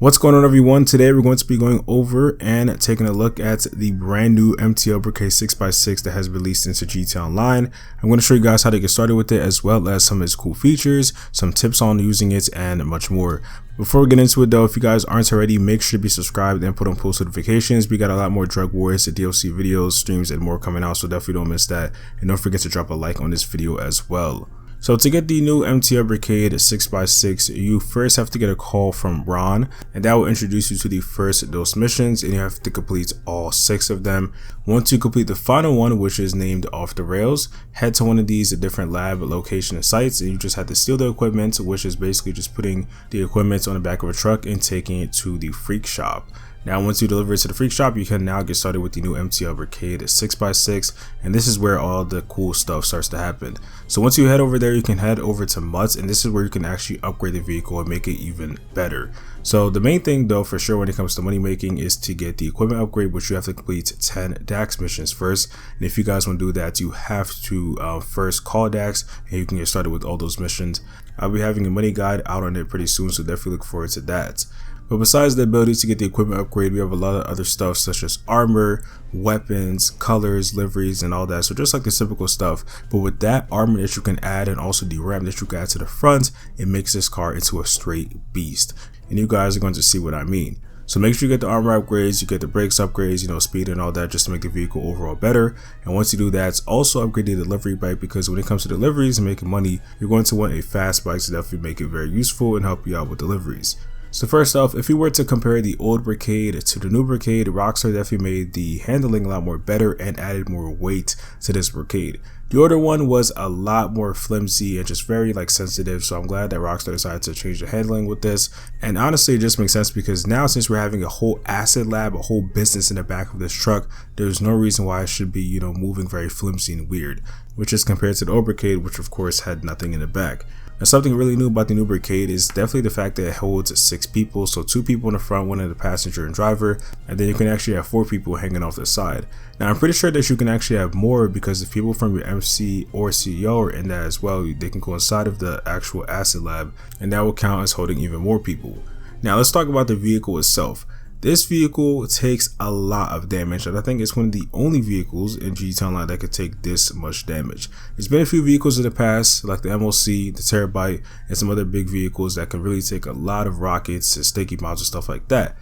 What's going on, everyone? Today we're going to be going over and taking a look at the brand new MTL BRICKADE 6x6 that has released into GTA Online. I'm going to show you guys how to get started with it, as well as some of its cool features, some tips on using it, and much more. Before we get into it though, if you guys aren't already, make sure to be subscribed and put on post notifications. We got a lot more Drug Wars, the DLC videos, streams, and more coming out, so definitely don't miss that. And don't forget to drop a like on this video as well. So to get the new MTL BRICKADE 6x6, you first have to get a call from Ron, and that will introduce you to the first of those missions, and you have to complete all 6 of them. Once you complete the final one, which is named Off the Rails, head to one of these different lab location sites, and you just have to steal the equipment, which is basically just putting the equipment on the back of a truck and taking it to the freak shop. Now, once you deliver it to the freak shop, you can now get started with the new MTL BRICKADE 6x6, and this is where all the cool stuff starts to happen. So once you head over there, you can head over to Mutts, and this is where you can actually upgrade the vehicle and make it even better. So the main thing though, for sure, when it comes to money making, is to get the equipment upgrade, which you have to complete 10 DAX missions first. And if you guys want to do that, you have to first call DAX, and you can get started with all those missions. I'll be having a money guide out on it pretty soon, so definitely look forward to that. But besides the ability to get the equipment upgrade, we have a lot of other stuff such as armor, weapons, colors, liveries, and all that. So just like the typical stuff, but with that armor that you can add and also the ramp that you can add to the front, it makes this car into a straight beast. And you guys are going to see what I mean. So make sure you get the armor upgrades, you get the brakes upgrades, speed and all that, just to make the vehicle overall better. And once you do that, also upgrade the delivery bike, because when it comes to deliveries and making money, you're going to want a fast bike to definitely make it very useful and help you out with deliveries. So first off, if you were to compare the old BRICKADE to the new BRICKADE, Rockstar definitely made the handling a lot more better and added more weight to this BRICKADE. The older one was a lot more flimsy and just very sensitive, so I'm glad that Rockstar decided to change the handling with this. And honestly, it just makes sense, because now since we're having a whole asset lab, a whole business in the back of this truck, there's no reason why it should be, moving very flimsy and weird, which is compared to the old BRICKADE, which of course had nothing in the back. Now, something really new about the new BRICKADE is definitely the fact that it holds 6 people, so 2 people in the front, 1 in the passenger and driver, and then you can actually have 4 people hanging off the side. Now, I'm pretty sure that you can actually have more, because if people from your MC or CEO are in that as well, they can go inside of the actual asset lab, and that will count as holding even more people. Now, let's talk about the vehicle itself. This vehicle takes a lot of damage, and I think it's one of the only vehicles in GTA Online that could take this much damage. There's been a few vehicles in the past, like the MLC, the Terabyte, and some other big vehicles that can really take a lot of rockets and sticky bombs and stuff like that.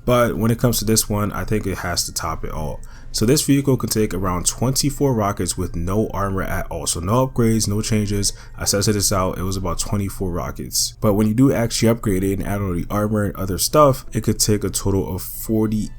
But when it comes to this one, I think it has to top it all. So this vehicle can take around 24 rockets with no armor at all. So no upgrades, no changes. I tested this out, it was about 24 rockets. But when you do actually upgrade it and add on the armor and other stuff, it could take a total of 48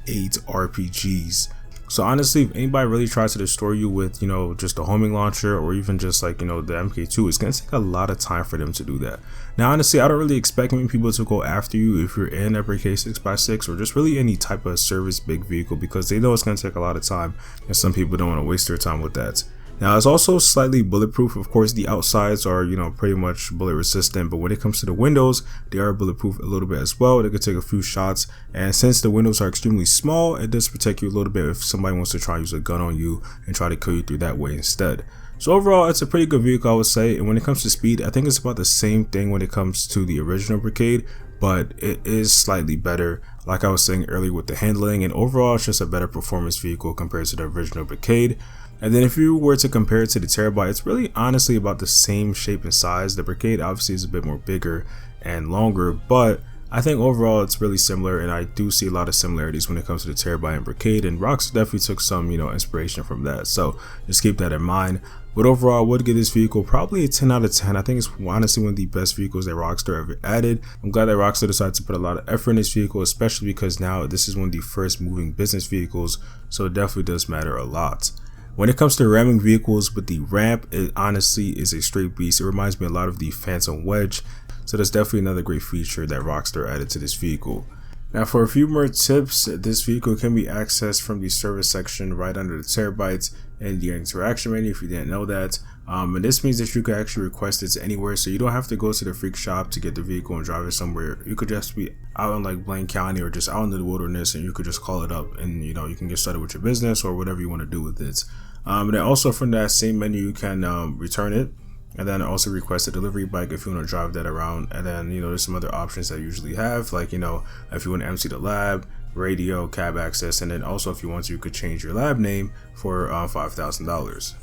RPGs. So honestly, if anybody really tries to destroy you with, just a homing launcher, or even just the MK2, it's going to take a lot of time for them to do that. Now, honestly, I don't really expect many people to go after you if you're in a BRICKADE 6x6 or just really any type of service big vehicle, because they know it's going to take a lot of time, and some people don't want to waste their time with that. Now, it's also slightly bulletproof. Of course, the outsides are, pretty much bullet resistant, but when it comes to the windows, they are bulletproof a little bit as well. They could take a few shots, and since the windows are extremely small, it does protect you a little bit if somebody wants to try and use a gun on you and try to kill you through that way instead. So overall, it's a pretty good vehicle, I would say. And when it comes to speed, I think it's about the same thing when it comes to the original BRICKADE, but it is slightly better, like I was saying earlier, with the handling, and overall it's just a better performance vehicle compared to the original BRICKADE. And then if you were to compare it to the Terabyte, it's really honestly about the same shape and size. The BRICKADE obviously is a bit more bigger and longer, but I think overall it's really similar, and I do see a lot of similarities when it comes to the Terabyte and BRICKADE, and Rockstar definitely took some inspiration from that, so just keep that in mind. But overall, I would give this vehicle probably a 10 out of 10. I think it's honestly one of the best vehicles that Rockstar ever added. I'm glad that Rockstar decided to put a lot of effort in this vehicle, especially because now this is one of the first moving business vehicles, so it definitely does matter a lot. When it comes to ramming vehicles with the ramp, it honestly is a straight beast. It reminds me a lot of the Phantom Wedge, so that's definitely another great feature that Rockstar added to this vehicle. Now, for a few more tips, this vehicle can be accessed from the service section right under the Terabytes and the interaction menu, if you didn't know that. And this means that you can actually request it anywhere, so you don't have to go to the freak shop to get the vehicle and drive it somewhere. You could just be out in Blaine County or just out in the wilderness, and you could just call it up, and you can get started with your business or whatever you want to do with it. And then also from that same menu, you can return it. and then also request a delivery bike if you want to drive that around. And then, you know, there's some other options that you usually have, like, you know, if you want to empty the lab, radio, cab access, and then also if you want to, you could change your lab name for $5,000.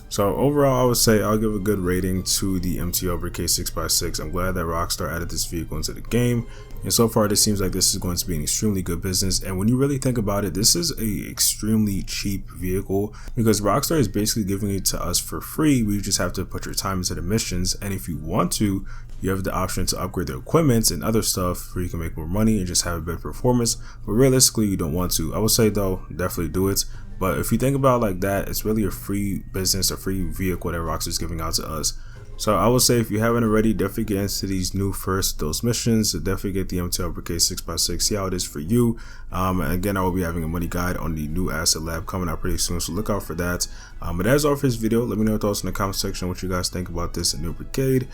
So overall, I would say I'll give a good rating to the MTO BRICKADE 6x6. I'm glad that Rockstar added this vehicle into the game, and so far this seems like this is going to be an extremely good business. And when you really think about it, this is a extremely cheap vehicle because Rockstar is basically giving it to us for free. We just have to put your time into the missions, and if you want to, you have the option to upgrade the equipment and other stuff where you can make more money and just have a better performance. But realistically, you don't want to. I would say though, definitely do it. But if you think about it like that, it's really a free business, a free vehicle that Rockstar is giving out to us. So I would say if you haven't already, definitely get into these new those missions. So definitely get the MTL BRICKADE 6x6, see how it is for you. And again, I will be having a money guide on the new asset lab coming out pretty soon, so look out for that. But that's all for this video. Let me know your thoughts in the comment section, what you guys think about this new BRICKADE.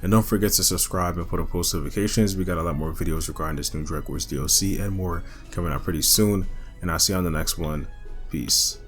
And don't forget to subscribe and put on post notifications. We got a lot more videos regarding this new Direct Wars DLC and more coming out pretty soon. And I'll see you on the next one. Peace.